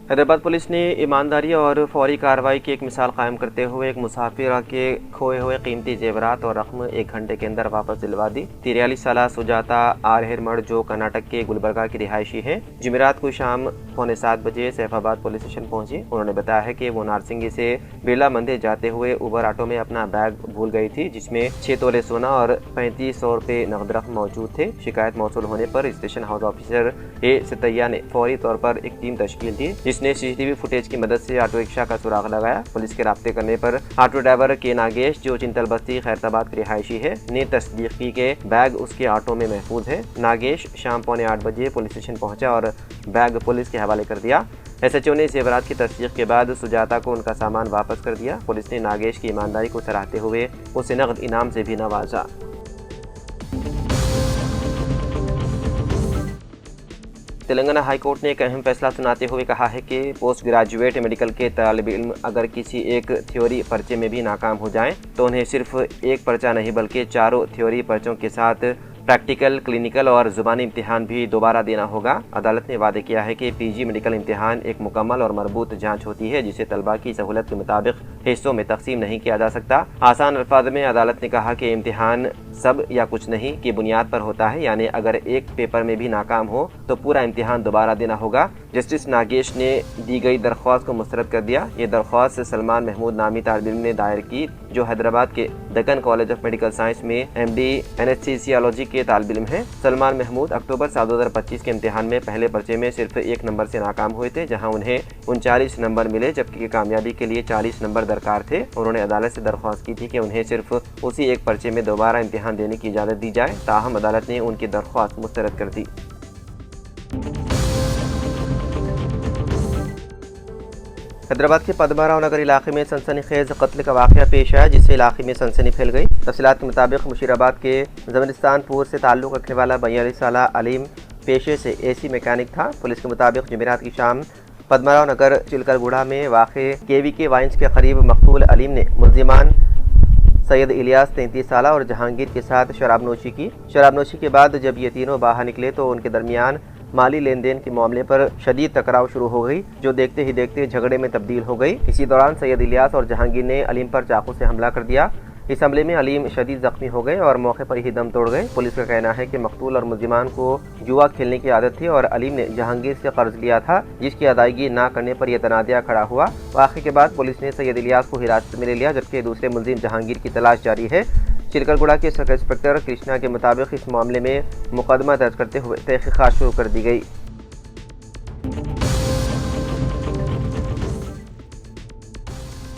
Hyderabad police ने ईमानदारी और फौरी कार्रवाई की एक मिसाल कायम करते हुए एक मुसाफिर के खोए हुए कीमती जेवरात और रकम 1 घंटे के अंदर वापस दिलवा दी। 43 साला सुजाता आर हिरमड़, जो कर्नाटक के गुलबर्गा की रिहायशी है, जुमेरात को शाम 6:45 बजे सैफाबाद पुलिस स्टेशन पहुंची। उन्होंने बताया है कि वो नारसिंगी से बिरला मंदिर जाते हुए उबर ऑटो में अपना बैग भूल गई थी, जिसमें 6 तोले सोना और 3500 रुपये नकद रकम मौजूद थे। शिकायत मौसूल होने पर स्टेशन हाउस ऑफिसर ए सितैया ने फौरी तौर पर एक टीम तश्कील दी, जिसने सीसीटीवी फुटेज की मदद से ऑटो रिक्शा का सुराग लगाया। पुलिस के राब्ते करने पर ऑटो ड्राइवर के नागेश, जो चिंतल बस्ती खैरताबाद की रिहायशी है, ने तस्दीक की कि बैग उसके ऑटो में महफूज है। नागेश शाम 7:45 बजे पुलिस स्टेशन पहुंचा और बैग पुलिस के हवाले कर दिया। एसएचओ ने जेवरात की तस्दीक के बाद सुजाता को उनका सामान वापस कर दिया। पुलिस ने नागेश की ईमानदारी को सराहते हुए उसे नकद इनाम से भी नवाजा। तेलंगाना हाईकोर्ट ने एक अहम फैसला सुनाते हुए कहा है कि पोस्ट ग्रेजुएट मेडिकल के तालिब इल्म अगर किसी एक थ्योरी पर्चे में भी नाकाम हो जाएं तो उन्हें सिर्फ एक पर्चा नहीं बल्कि 4 थ्योरी पर्चों के साथ प्रैक्टिकल, क्लिनिकल और ज़ुबानी इम्तिहान भी दोबारा देना होगा। अदालत ने वादे किया है कि पीजी मेडिकल इम्तिहान एक मुकम्मल और मरबूत जांच होती है, जिसे तलबा की सहूलत के मुताबिक हिस्सों में तकसीम नहीं किया जा सकता। आसान अल्फाज में अदालत ने कहा कि इम्तिहान सब या कुछ नहीं की बुनियाद पर होता है, यानी अगर एक पेपर में भी नाकाम हो तो पूरा इम्तिहान दोबारा देना होगा। जस्टिस नागेश ने दी गई दरख्वास्त को मुस्तरद कर दिया। ये दरख्वास्त सलमान महमूद नामी तालिब इल्म ने दायर की, जो हैदराबाद के Deccan college of medical science में MD एनेस्थीसियोलॉजी के तालिब इल्म है। सलमान महमूद अक्टूबर 2025 के इम्तिहान में पहले पर्चे में सिर्फ 1 नंबर से नाकाम हुए थे, जहां उन्हें 39 नंबर मिले, जबकि कामयाबी के लिए 40 नंबर दरकार थे। उन्होंने अदालत से दरख्वास्त की थी कि उन्हें सिर्फ उसी एक पर्चे में दोबारा इम्तिहान देने की इजाज़त दी जाए, ताहम अदालत ने उनकी दरख्वास्त मुस्तरद कर दी। हैदराबाद के पद्माराव नगर इलाके में सनसनीखेज कत्ल का वाक़या पेश आया, जिससे इलाके में सनसनी फैल गई। तफसीलात के मुताबिक मुशीराबाद के जमनिस्तानपुर से ताल्लुक़ रखने वाला 42 साला अलीम पेशे से AC मैकेनिक था। पुलिस के मुताबिक जुमेरात की शाम पद्माराव नगर चिलकलगुड़ा में वाक़े KVK वाइन्स के करीब मकतूल अलीम ने मुल्ज़िमान सैयद इलियास 33 साला और जहांगीर के साथ शराबनोशी की। शराबनोशी के बाद जब ये तीनों बाहर निकले तो उनके दरमियान माली लेन देन के मामले पर शदीद टकराव शुरू हो गई, जो देखते ही देखते झगड़े में तब्दील हो गई। इसी दौरान सैयद इलियास और जहांगीर ने अलीम पर चाकू से हमला कर दिया। इस हमले में अलीम शदीद जख्मी हो गए और मौके पर ही दम तोड़ गए। पुलिस का कहना है कि मकतूल और मुल्जिमान को जुआ खेलने की आदत थी और अलीम ने जहांगीर से कर्ज लिया था, जिसकी अदायगी ना करने पर यह तनाज़ा खड़ा हुआ। वाक़े के बाद पुलिस ने सैयद इलियास को हिरासत में ले लिया, जबकि दूसरे मुल्जिम जहांगीर की तलाश जारी है। चिलकलगुड़ा के सब इंस्पेक्टर कृष्णा के मुताबिक इस मामले में मुकदमा दर्ज करते हुए तहकीकात शुरू कर दी गई।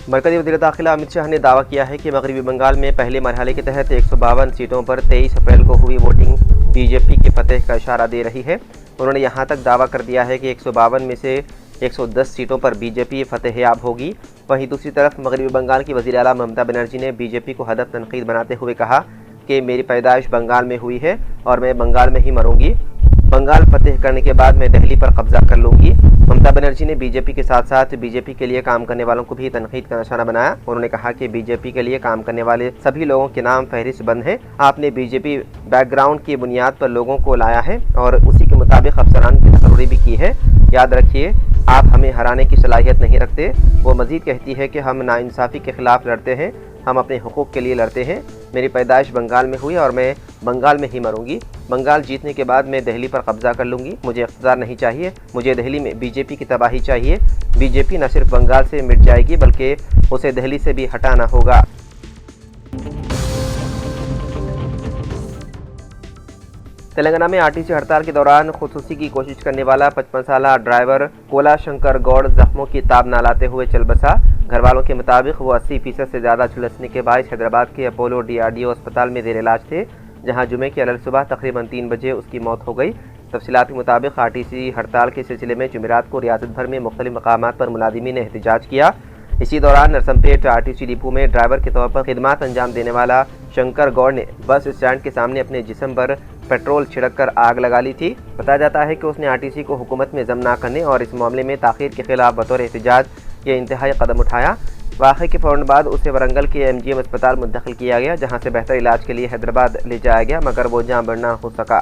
मरकज़ी वज़ीर दाखिला अमित शाह ने दावा किया है कि मगरबी बंगाल में पहले मरहले के तहत 152 सीटों पर 23 अप्रैल को हुई वोटिंग BJP की फतह का इशारा दे रही है। उन्होंने यहाँ तक दावा कर दिया है कि 152 में से 110 सीटों पर BJP फतहयाब होगी। वहीं दूसरी तरफ मगरबी बंगाल की वज़ीर आला ममता बनर्जी ने BJP को हदफ तनकीद बनाते हुए कहा कि मेरी पैदाइश बंगाल में हुई है और मैं बंगाल में ही मरूंगी। बंगाल फतेह करने के बाद मैं दिल्ली पर कब्जा कर लूंगी। ममता बनर्जी ने BJP के साथ साथ BJP के लिए काम करने वालों को भी तनकीद का निशाना बनाया। उन्होंने कहा कि BJP के लिए काम करने वाले सभी लोगों के नाम फहरिस्त बंद है। आपने BJP बैकग्राउंड की बुनियाद पर लोगों को लाया है और उसी के मुताबिक अफसरान की तकरीरी भी की है। याद रखिए, आप हमें हराने की सलाहियत नहीं रखते। वो मजीद कहती है कि हम नाइंसाफ़ी के खिलाफ लड़ते हैं, हम अपने हुकूक के लिए लड़ते हैं। मेरी पैदाइश बंगाल में हुई और मैं बंगाल में ही मरूंगी। बंगाल जीतने के बाद मैं दिल्ली पर कब्जा कर लूंगी। मुझे इख्तियार नहीं चाहिए, मुझे दिल्ली में BJP की तबाही चाहिए। BJP न सिर्फ बंगाल से मिट जाएगी बल्कि उसे दिल्ली से भी हटाना होगा। तेलंगाना में RTC हड़ताल के दौरान खुदकुशी की कोशिश करने वाला 55 साला ड्राइवर कोला शंकर गौड़ जख्मों की ताब न लाते हुए चल बसा। घर वालों के मुताबिक वो 80% से ज़्यादा झुलसने के बाद हैदराबाद के अपोलो DRDO अस्पताल में ज़ेर इलाज थे, जहां जुमे की अलग सुबह तकरीबन 3 बजे उसकी मौत हो गई। तफसीलात के मुताबिक RTC हड़ताल के सिलसिले में जुमेरात को रियासत भर में मुख्तलिफ मकामात पर मुलाजिमीन ने एहतजाज किया। इसी दौरान नरसमपेट RTC डिपो में ड्राइवर के तौर पर खिदमत अंजाम देने वाला शंकर गौड़ ने बस स्टैंड के सामने अपने जिस्म पर पेट्रोल छिड़क कर आग लगा ली थी। बताया जाता है कि उसने RTC को हुकूमत में जम ना करने और इस मामले में ताख़ीर के खिलाफ बतौर एहतजाज ये इंतहाई कदम उठाया। वाक़े के फ़ौरन बाद उसे वरंगल के MGM अस्पताल मुंतकिल किया गया, जहां से बेहतर इलाज के लिए हैदराबाद ले जाया गया, मगर वो जाँ बरना हो सका।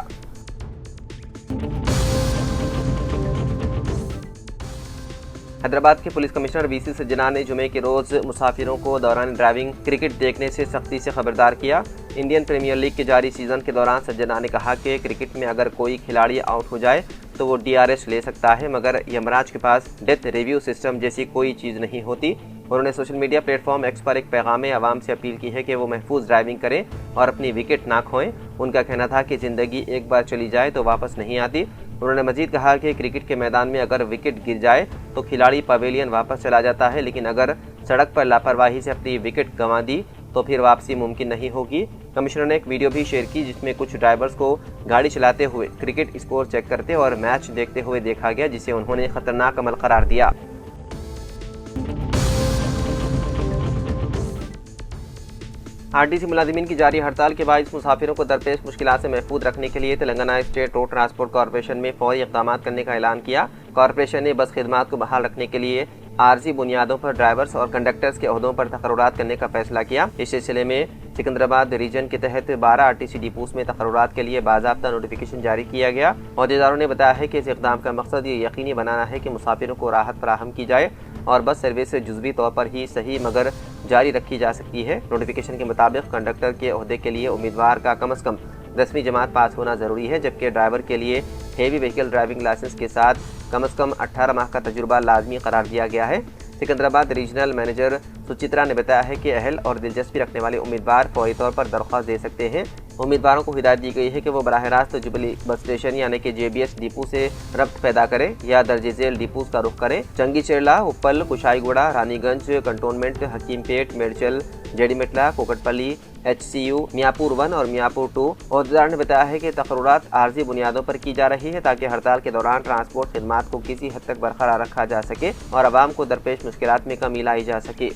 हैदराबाद के पुलिस कमिश्नर VC सज्जना ने जुमे के रोज़ मुसाफिरों को दौरान ड्राइविंग क्रिकेट देखने से सख्ती से खबरदार किया। इंडियन प्रीमियर लीग के जारी सीज़न के दौरान सज्जना ने कहा कि क्रिकेट में अगर कोई खिलाड़ी आउट हो जाए तो वो DRS ले सकता है, मगर यमराज के पास डेथ रिव्यू सिस्टम जैसी कोई चीज़ नहीं होती। उन्होंने सोशल मीडिया प्लेटफॉर्म X पर एक पैगाम में आवाम से अपील की है कि वो महफूज ड्राइविंग करें और अपनी विकेट ना खोएं। उनका कहना था कि ज़िंदगी एक बार चली जाए तो वापस नहीं आती। उन्होंने मजीद कहा कि क्रिकेट के मैदान में अगर विकेट गिर जाए तो खिलाड़ी पवेलियन वापस चला जाता है, लेकिन अगर सड़क पर लापरवाही से अपनी विकेट गंवा दी तो फिर वापसी मुमकिन नहीं होगी। कमिश्नर ने एक वीडियो भी शेयर की जिसमें कुछ ड्राइवर्स को गाड़ी चलाते हुए क्रिकेट स्कोर चेक करते और मैच देखते हुए देखा गया, जिसे उन्होंने खतरनाक अमल करार दिया। RTC मुलाजिमीन की जारी हड़ताल के बायस मुसाफिरों को दरपेश मुश्किलात से महफूज रखने के लिए Telangana state road transport corporation में फौरी इक़दाम करने का ऐलान किया। कॉरपोरेशन ने बस खिदमात को बहाल रखने के लिए आर्जी बुनियादों पर ड्राइवर्स और कंडक्टर्स के ओहदों पर तकर्रुरात करने का फैसला किया। इस सिलसिले में सिकंदराबाद रीजन के तहत 12 RTC डिपोस में तकर्रुरात के लिए बाज़ाब्ता नोटिफिकेशन जारी किया गया। अहदेदारों ने बताया है कि इस इक़दाम का मकसद ये यकीनी बनाना है कि मुसाफिरों को राहत फराहम की जाए और बस सर्विस जुज़वी तौर पर ही सही मगर जारी रखी जा सकती है। नोटिफिकेशन के मुताबिक कंडक्टर के ओहदे के लिए उम्मीदवार का कम अज़ कम 10वीं जमात पास होना ज़रूरी है, जबकि ड्राइवर के लिए हेवी व्हीकल ड्राइविंग लाइसेंस के साथ कम अज़ कम 18 माह का तजुर्बा लाजमी करार दिया गया है। सिकंदराबाद रीजनल मैनेजर सुचित्रा ने बताया है कि अहल और दिलचस्पी रखने वाले उम्मीदवार फौरी तौर पर दरख्वास्त दे सकते हैं। उम्मीदवारों को हिदायत दी गई है कि वो बराह रास्त जुबली बस स्टेशन यानी कि JBS डिपो से रब्त पैदा करें या दर्ज झेल डिपोज का रुख करें। चंगीचेरला, उप्पल, कुशाईगुड़ा, रानीगंज, कंटोनमेंट, हकीमपेट, मेडचल, जेडीमेटला, कोकटपल्ली, HCU, मियापुर 1 और मियापुर 2। अहदेदार ने बताया है कि तकर्रुरात आर्जी बुनियादों पर की जा रही है ताकि हड़ताल के दौरान ट्रांसपोर्ट खिदमात को किसी हद तक बरकरार रखा जा सके और आवाम को दरपेश मुश्किलात में कमी लाई जा सके।